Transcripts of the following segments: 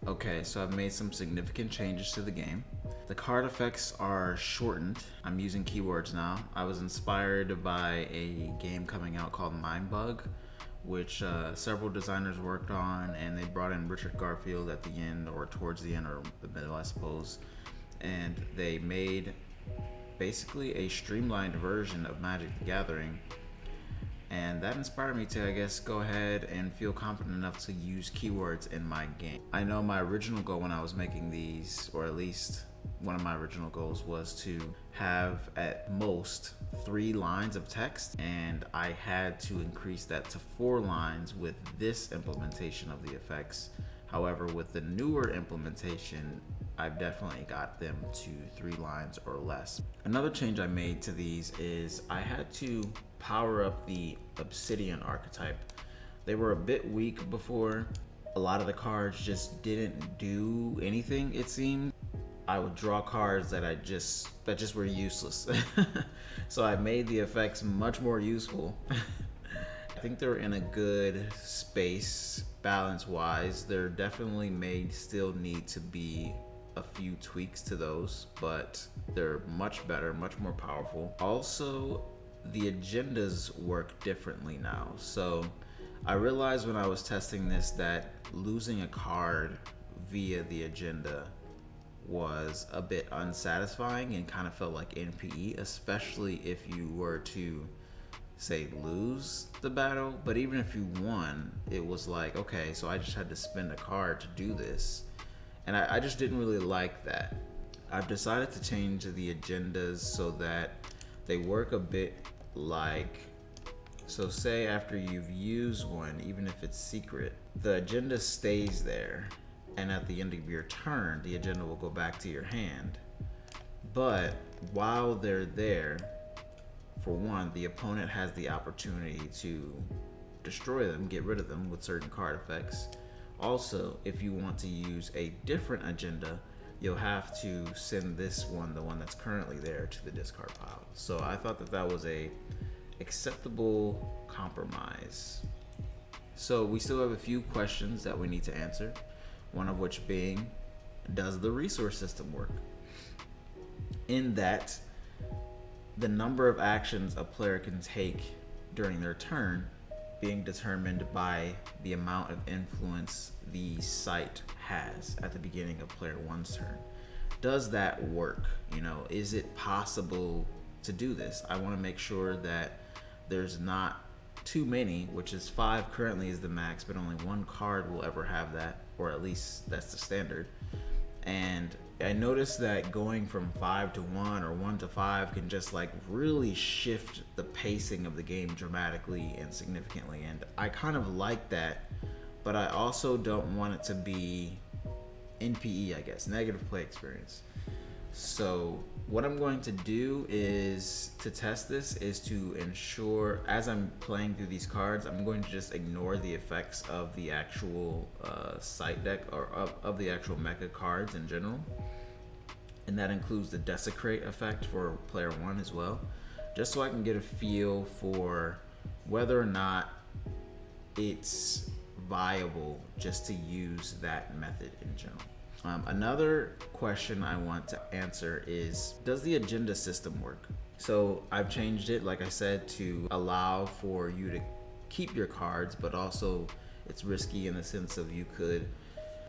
Okay, so I've made some significant changes to the game. The card effects are shortened. I'm using keywords now. I was inspired by a game coming out called Mindbug, which several designers worked on, and they brought in Richard Garfield at the end, or towards the end, or the middle, I suppose. And they made basically a streamlined version of Magic the Gathering. And that inspired me to, I guess, go ahead and feel confident enough to use keywords in my game. I know my original goal when I was making these, or at least one of my original goals, was to have at most 3 lines of text, and I had to increase that to 4 lines with this implementation of the effects. However, with the newer implementation, I've definitely got them to 3 lines or less. Another change I made to these is I had to power up the obsidian archetype. They were a bit weak before. A lot of the cards just didn't do anything, it seemed. I would draw cards that just were useless. So I made the effects much more useful. I think they're in a good space balance-wise. There definitely may still need to be a few tweaks to those, but they're much better, much more powerful. Also, the agendas work differently now. So I realized when I was testing this that losing a card via the agenda was a bit unsatisfying and kind of felt like NPE, especially if you were to, say, lose the battle. But even if you won, it was like, okay, so I just had to spend a card to do this. And I just didn't really like that. I've decided to change the agendas so that they work a bit like, so say after you've used one, even if it's secret, the agenda stays there, and at the end of your turn, the agenda will go back to your hand. But while they're there, for one, the opponent has the opportunity to destroy them, get rid of them with certain card effects. Also, if you want to use a different agenda, you'll have to send this one, the one that's currently there, to the discard pile. So I thought that that was a acceptable compromise. So we still have a few questions that we need to answer, one of which being, does the resource system work? In that, the number of actions a player can take during their turn being determined by the amount of influence the site has at the beginning of player 1's turn. Does that work? You know, is it possible to do this? I want to make sure that there's not too many, which is 5 currently is the max, but only 1 card will ever have that, or at least that's the standard. And I noticed that going from 5 to 1 or 1 to 5 can just like really shift the pacing of the game dramatically and significantly. And I kind of like that, but I also don't want it to be NPE, I guess, negative play experience. So what I'm going to do is, to test this, is to ensure as I'm playing through these cards, I'm going to just ignore the effects of the actual site deck, or of the actual mecha cards in general. And that includes the Desecrate effect for player 1 as well, just so I can get a feel for whether or not it's viable just to use that method in general. Another question I want to answer is, does the agenda system work? So I've changed it, like I said, to allow for you to keep your cards, but also it's risky in the sense of you could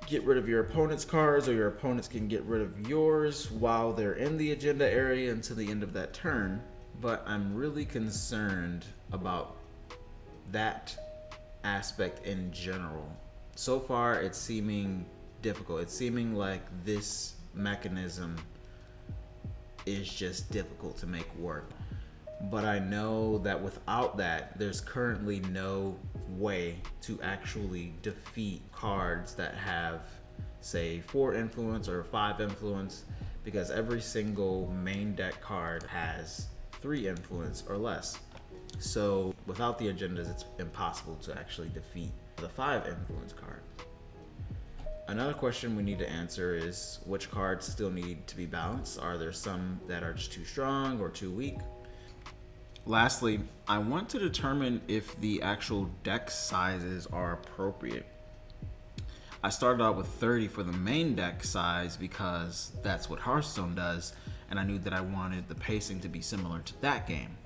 get rid of your opponent's cards, or your opponents can get rid of yours while they're in the agenda area until the end of that turn. But I'm really concerned about that aspect in general. So far, it's seeming difficult. It's seeming like this mechanism is just difficult to make work. But I know that without that, there's currently no way to actually defeat cards that have, say, 4 influence or 5 influence, because every single main deck card has 3 influence or less. So without the agendas, it's impossible to actually defeat the 5 influence card. Another question we need to answer is, which cards still need to be balanced? Are there some that are just too strong or too weak? Lastly, I want to determine if the actual deck sizes are appropriate. I started out with 30 for the main deck size because that's what Hearthstone does, and I knew that I wanted the pacing to be similar to that game.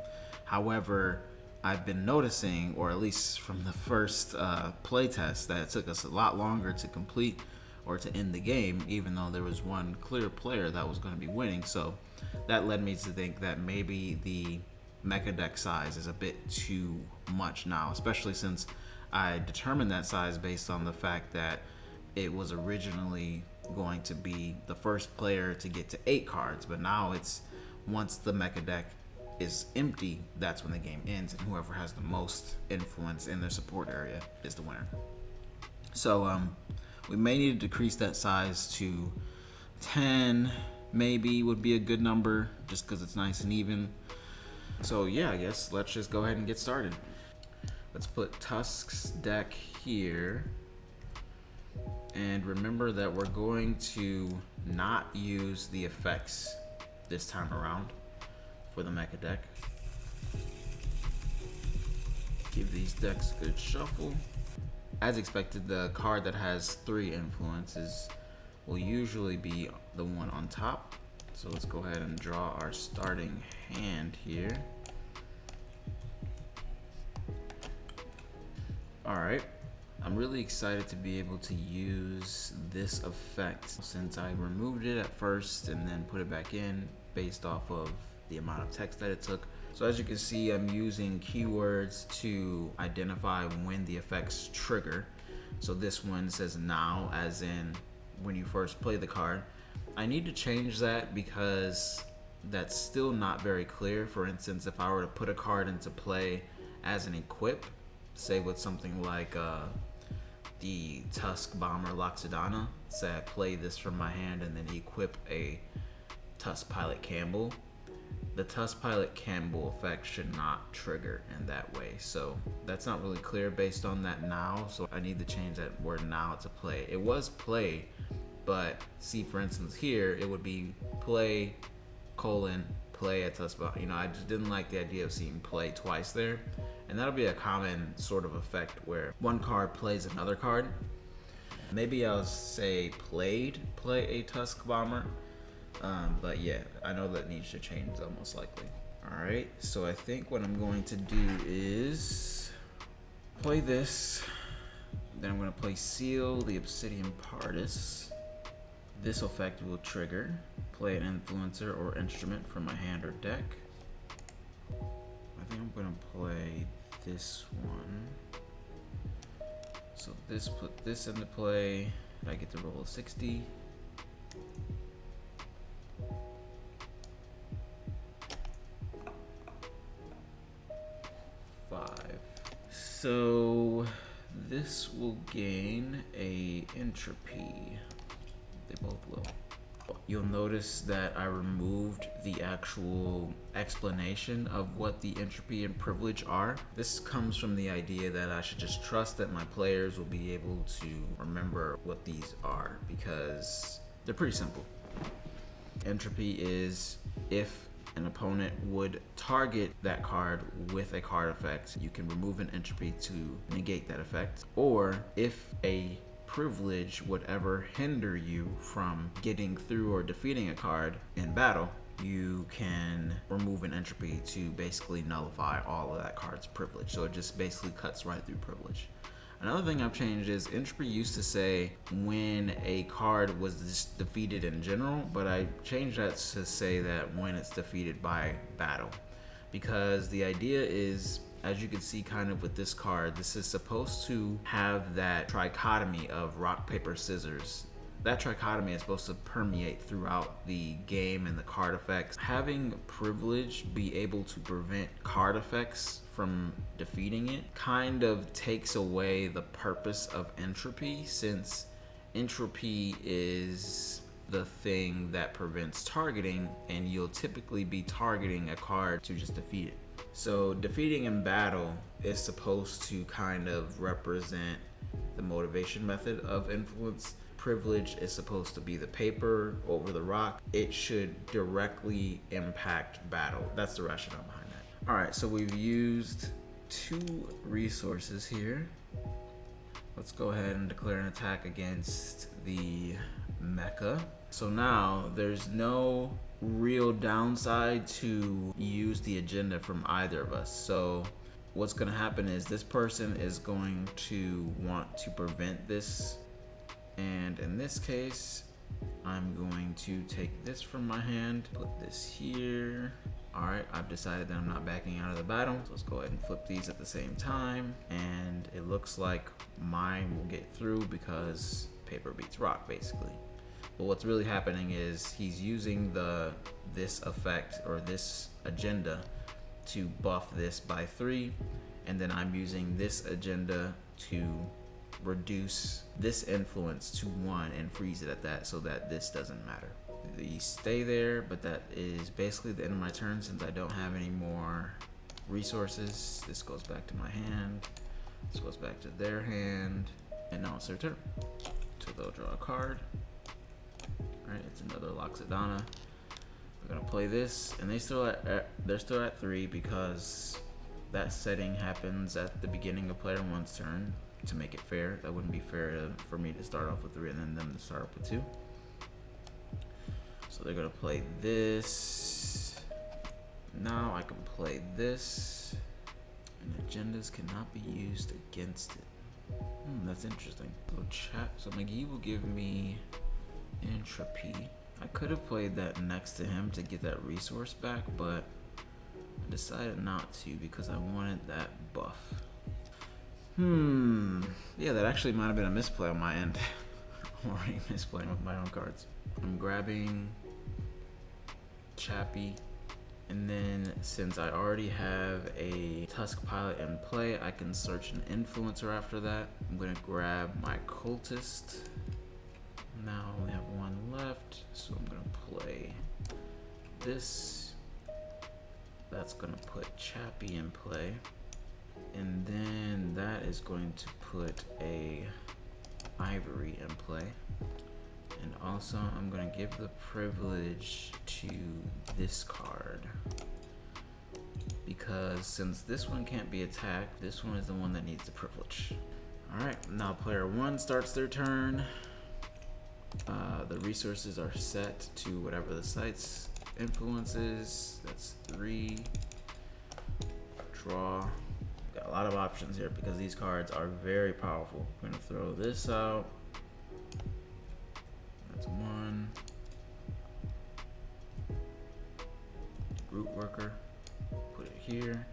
However, I've been noticing, or at least from the first playtest, that it took us a lot longer to complete or to end the game, even though there was one clear player that was going to be winning. So that led me to think that maybe the mecha deck size is a bit too much now, especially since I determined that size based on the fact that it was originally going to be the first player to get to 8 cards, but now it's once the mecha deck is empty, that's when the game ends, and whoever has the most influence in their support area is the winner. So we may need to decrease that size to 10, maybe would be a good number, just because it's nice and even. So yeah, I guess let's just go ahead and get started. Let's put Tusk's deck here. And remember that we're going to not use the effects this time around for the mecha deck. Give these decks a good shuffle. As expected, the card that has 3 influences will usually be the one on top. So let's go ahead and draw our starting hand here. Alright, I'm really excited to be able to use this effect since I removed it at first and then put it back in based off of the amount of text that it took. So as you can see, I'm using keywords to identify when the effects trigger. So this one says now, as in when you first play the card. I need to change that because that's still not very clear. For instance, if I were to put a card into play as an equip, say with something like the Tusk Bomber Loxodana, say I play this from my hand and then equip a Tusk Pilot Campbell, the Tusk Pilot Campbell effect should not trigger in that way. So that's not really clear based on that now, so I need to change that word now to play. It was play, but see, for instance here, it would be play, play a Tusk Bomber. You know, I just didn't like the idea of seeing play twice there. And that'll be a common sort of effect where one card plays another card. Maybe I'll say play a Tusk Bomber. But yeah, I know that needs to change though, most likely. Alright, so I think what I'm going to do is play this. Then I'm going to play Seal the Obsidian Pardus. This effect will trigger. Play an influencer or instrument from my hand or deck. I think I'm going to play this one. So this put this into play. I get to roll a 60. So this will gain a entropy. They both will. You'll notice that I removed the actual explanation of what the entropy and privilege are. This comes from the idea that I should just trust that my players will be able to remember what these are because they're pretty simple. Entropy is if an opponent would target that card with a card effect, you can remove an entropy to negate that effect. Or if a privilege would ever hinder you from getting through or defeating a card in battle, you can remove an entropy to basically nullify all of that card's privilege. So it just basically cuts right through privilege. Another thing I've changed is entropy used to say when a card was just defeated in general, but I changed that to say that when it's defeated by battle. Because the idea is, as you can see kind of with this card, this is supposed to have that trichotomy of rock, paper, scissors. That trichotomy is supposed to permeate throughout the game and the card effects. Having privilege be able to prevent card effects from defeating it kind of takes away the purpose of entropy, since entropy is the thing that prevents targeting, and you'll typically be targeting a card to just defeat it. So defeating in battle is supposed to kind of represent the motivation method of influence. Privilege is supposed to be the paper over the rock. It should directly impact battle. That's the rationale behind that. All right, so we've used 2 resources here. Let's go ahead and declare an attack against the mecha. So now there's no real downside to use the agenda from either of us. So what's going to happen is this person is going to want to prevent this, and in this case I'm going to take this from my hand, put this here. Alright, I've decided that I'm not backing out of the battle, so let's go ahead and flip these at the same time, and it looks like mine will get through because paper beats rock basically. But what's really happening is he's using this effect or this agenda to buff this by 3, and then I'm using this agenda to reduce this influence to 1 and freeze it at that so that this doesn't matter. These stay there, but that is basically the end of my turn since I don't have any more resources. This goes back to my hand, this goes back to their hand, and now it's their turn. So they'll draw a card. Alright, it's another Loxodana. We're gonna play this, and they're still at 3 because that setting happens at the beginning of player 1's turn to make it fair. That wouldn't be fair for me to start off with 3 and then them to start off with 2. So they're gonna play this. Now I can play this, and agendas cannot be used against it. That's interesting. So McGee will give me entropy. I could have played that next to him to get that resource back, but I decided not to because I wanted that buff. Yeah, that actually might have been a misplay on my end. I'm already misplaying with my own cards. I'm grabbing Chappie, and then since I already have a Tusk Pilot in play, I can search an influencer after that. I'm gonna grab my Cultist. Now I only have 1 left, so I'm gonna play this. That's gonna put Chappie in play, and then that is going to put a Ivory in play. And also I'm gonna give the privilege to this card, because since this one can't be attacked, this one is the one that needs the privilege. Alright, now player 1 starts their turn. The resources are set to whatever the site's influence is. That's 3. Draw. Got a lot of options here because these cards are very powerful. I'm gonna throw this out. That's 1. Root Worker. Put it here.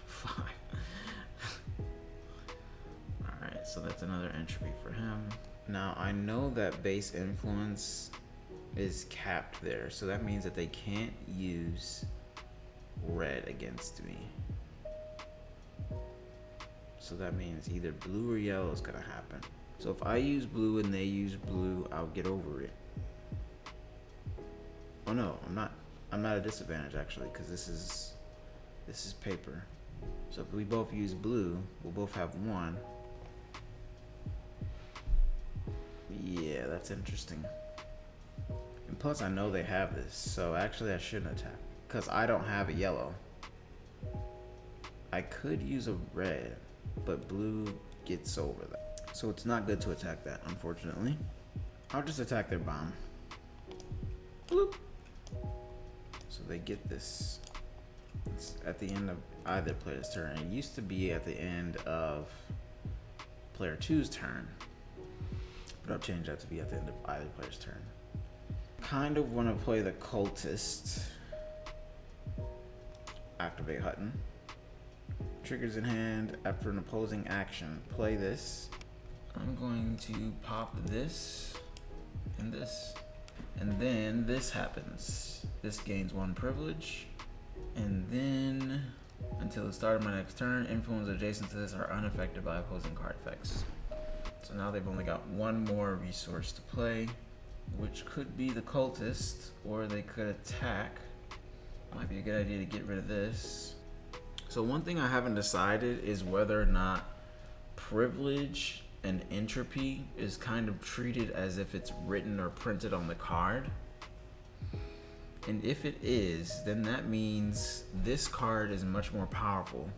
5. Alright, so that's another entropy for him. Now I know that base influence is capped there, so that means that they can't use red against me. So that means either blue or yellow is gonna happen. So if I use blue and they use blue, I'll get over it. Oh no, I'm not at a disadvantage actually, because this is paper. So if we both use blue, we'll both have 1. Yeah, that's interesting. And plus I know they have this, so actually I shouldn't attack because I don't have a yellow. I could use a red, but blue gets over that. So it's not good to attack that, unfortunately. I'll just attack their bomb. Bloop. So they get this. It's at the end of either player's turn. It used to be at the end of player 2's turn, but I'll change that to be at the end of either player's turn. Kind of want to play the Cultist. Activate Hutton. Triggers in hand. After an opposing action, play this. I'm going to pop this and this. And then this happens. This gains 1 privilege. And then, until the start of my next turn, influence adjacent to this are unaffected by opposing card effects. So now they've only got 1 more resource to play, which could be the Cultist, or they could attack. Might be a good idea to get rid of this. So one thing I haven't decided is whether or not privilege and entropy is kind of treated as if it's written or printed on the card. And if it is, then that means this card is much more powerful.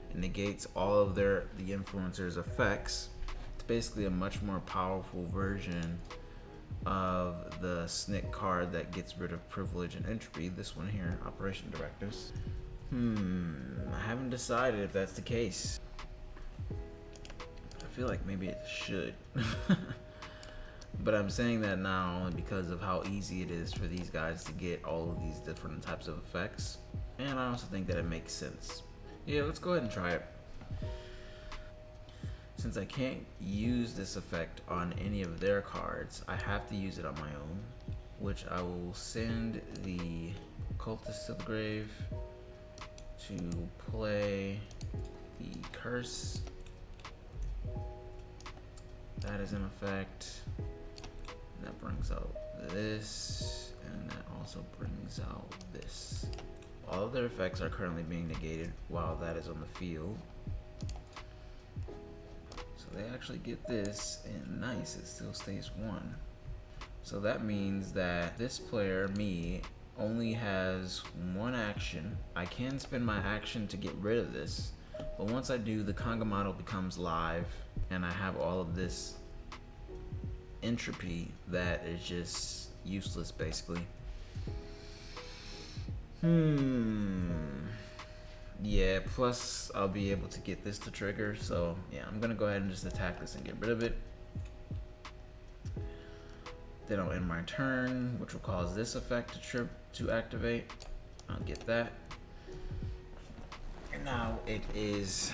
It negates all of the influencer's effects. It's basically a much more powerful version of the SNCC card that gets rid of privilege and entropy. This one here, Operation Directives. I haven't decided if that's the case. I feel like maybe it should. But I'm saying that now only because of how easy it is for these guys to get all of these different types of effects. And I also think that it makes sense. Yeah, let's go ahead and try it. Since I can't use this effect on any of their cards, I have to use it on my own, which I will send the Cultist to the Grave to play the Curse. That is in effect. That brings out this, and that also brings out this. All of their effects are currently being negated while that is on the field. So they actually get this, and nice, it still stays 1. So that means that this player, me, only has 1 action. I can spend my action to get rid of this, but once I do, the conga model becomes live, and I have all of this entropy that is just useless, basically. Yeah, plus I'll be able to get this to trigger, so yeah, I'm gonna go ahead and just attack this and get rid of it. Then I'll end my turn, which will cause this effect to activate. I'll get that. And now it is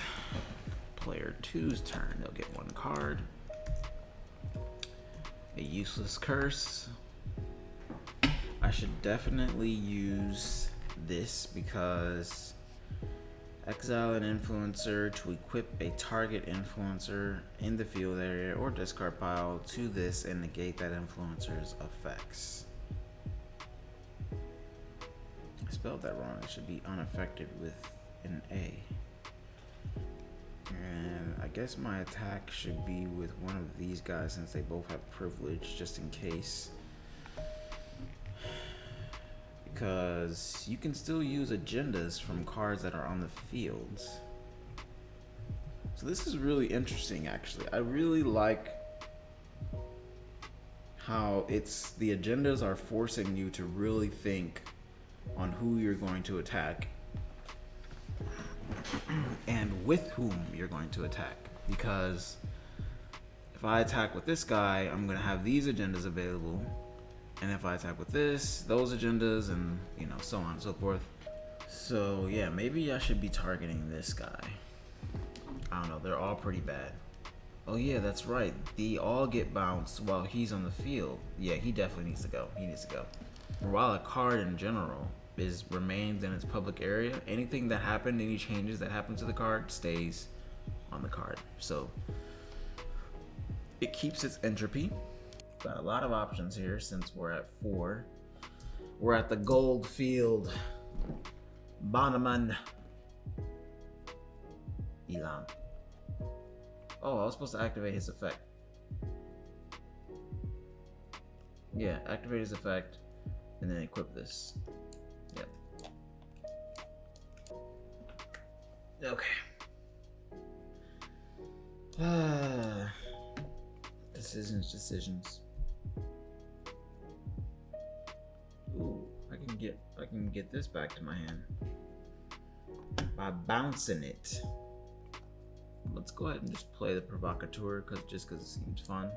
player 2's turn. They'll get 1 card. A useless curse. I should definitely use this because exile an influencer to equip a target influencer in the field area or discard pile to this and negate that influencer's effects. I spelled that wrong. It should be unaffected with an A. And I guess my attack should be with one of these guys since they both have privilege, just in case. Because you can still use agendas from cards that are on the fields. So this is really interesting, actually. I really like how the agendas are forcing you to really think on who you're going to attack and with whom you're going to attack. Because if I attack with this guy, I'm going to have these agendas available. And if I attack with this, those agendas, and so on and so forth. So yeah, maybe I should be targeting this guy. I don't know, they're all pretty bad. Oh yeah, that's right. They all get bounced while he's on the field. Yeah, he definitely needs to go. He needs to go. While a card in general remains in its public area, anything that happened, any changes that happen to the card stays on the card. So it keeps its entropy. Got a lot of options here since we're at 4. We're at the gold field. Bannerman. Elam. Oh, I was supposed to activate his effect. Yeah, activate his effect and then equip this. Yep. Okay. Decisions. Ooh, I can get this back to my hand by bouncing it. Let's go ahead and just play the Provocateur just because it seems fun.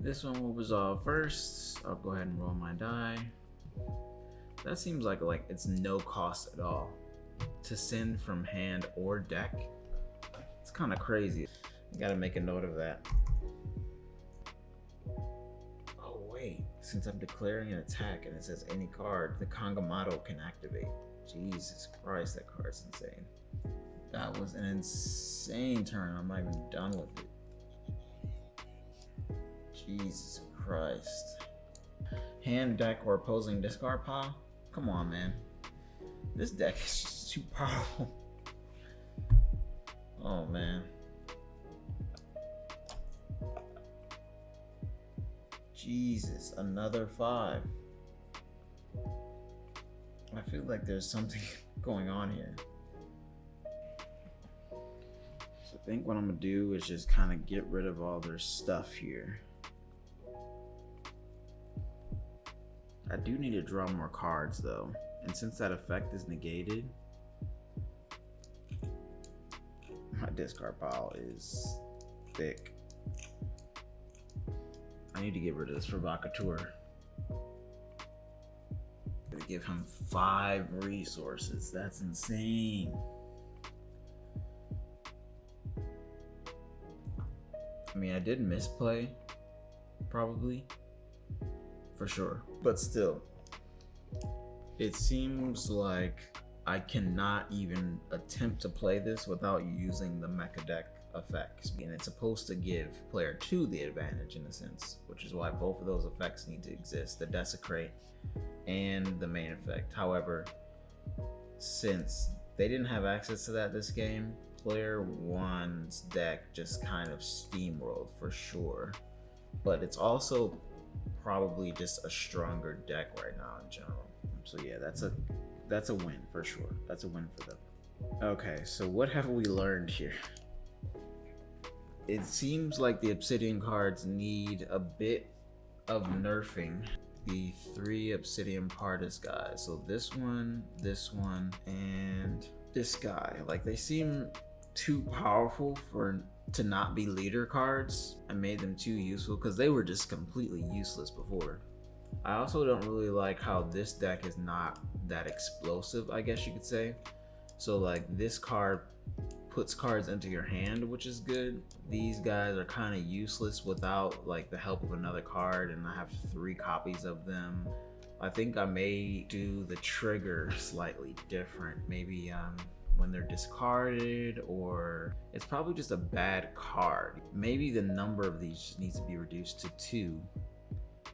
This one will resolve first. I'll go ahead and roll my die. That seems like it's no cost at all to send from hand or deck. It's kind of crazy. You gotta make a note of that. Oh wait, since I'm declaring an attack and it says any card, the conga model can activate. Jesus Christ, that card's insane. That was an insane turn. I'm not even done with it. Jesus Christ. Hand, deck, or opposing discard pile? Come on, man. This deck is just too powerful. Oh, man. Jesus, another 5. I feel like there's something going on here. So I think what I'm gonna do is just kind of get rid of all their stuff here. I do need to draw more cards though. And since that effect is negated, my discard pile is thick. I need to get rid of this provocateur. Gonna give him 5 resources. That's insane. I mean, I did misplay, probably, for sure. But still, it seems like I cannot even attempt to play this without using the mecha deck effects. And it's supposed to give player 2 the advantage in a sense, which is why both of those effects need to exist, the Desecrate and the main effect. However, since they didn't have access to that this game, player 1's deck just kind of steamrolled for sure. But it's also probably just a stronger deck right now in general. So yeah, that's a win for sure. That's a win for them. Okay, so what have we learned here? It seems like the Obsidian cards need a bit of nerfing. The 3 Obsidian Partis guys. So this one, and this guy. Like, they seem too powerful to not be leader cards. I made them too useful because they were just completely useless before. I also don't really like how this deck is not that explosive, I guess you could say. So like, this card puts cards into your hand, which is good. These guys are kind of useless without like the help of another card, and I have 3 copies of them. I think I may do the trigger slightly different. Maybe when they're discarded, or it's probably just a bad card. Maybe the number of these just needs to be reduced to 2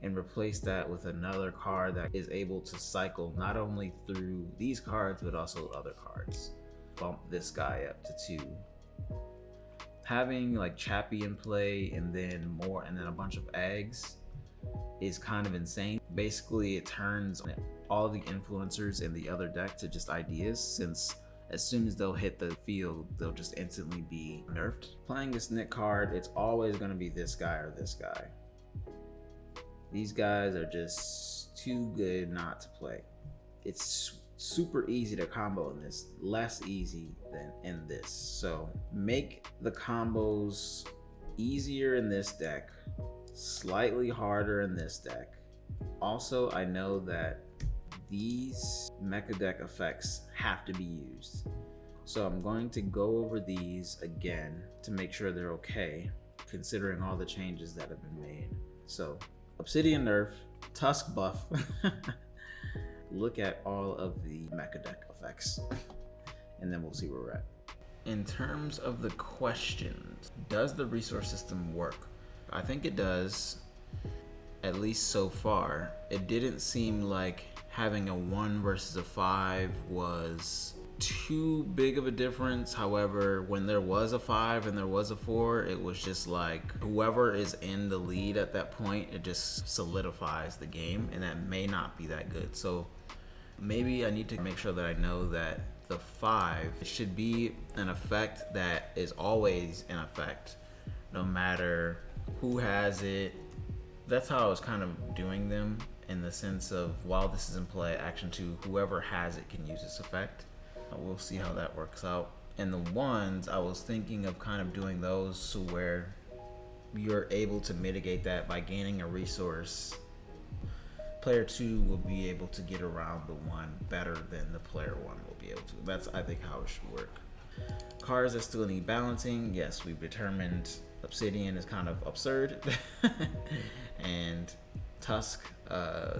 and replace that with another card that is able to cycle not only through these cards but also other cards. Bump this guy up to 2. Having like Chappie in play and then a bunch of eggs is kind of insane. Basically, it turns all the influencers in the other deck to just ideas, since as soon as they'll hit the field, they'll just instantly be nerfed. Playing this Nick card, it's always going to be this guy or this guy. These guys are just too good not to play. It's super easy to combo in this, less easy than in this. So make the combos easier in this deck, slightly harder in this deck. Also, I know that these mecha deck effects have to be used, so I'm going to go over these again to make sure they're okay, considering all the changes that have been made. So Obsidian nerf, Tusk buff. Look at all of the mecha deck effects, and then we'll see where we're at. In terms of the questions, does the resource system work? I think it does, at least so far. It didn't seem like having a 1 versus a 5 was too big of a difference. However, when there was a 5 and there was a 4, it was just like whoever is in the lead at that point, it just solidifies the game, and that may not be that good. So maybe I need to make sure that I know that the 5 should be an effect that is always in effect, no matter who has it. That's how I was kind of doing them, in the sense of, while this is in play, action 2, whoever has it can use this effect. We'll see how that works out. And the 1s, I was thinking of kind of doing those to where you're able to mitigate that by gaining a resource. Player 2 will be able to get around the 1 better than the player 1 will be able to. That's, I think, how it should work. Cards that still need balancing, yes, we've determined Obsidian is kind of absurd. And Tusk,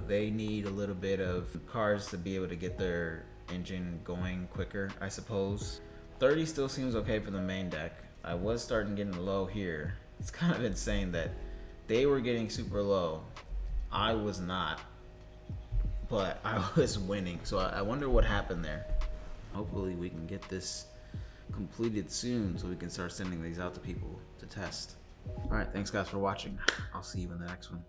they need a little bit of cards to be able to get their engine going quicker, I suppose. 30 still seems okay for the main deck. I was starting getting low here. It's kind of insane that they were getting super low. I was not, but I was winning. So I wonder what happened there. Hopefully we can get this completed soon so we can start sending these out to people to test. All right, thanks guys for watching. I'll see you in the next one.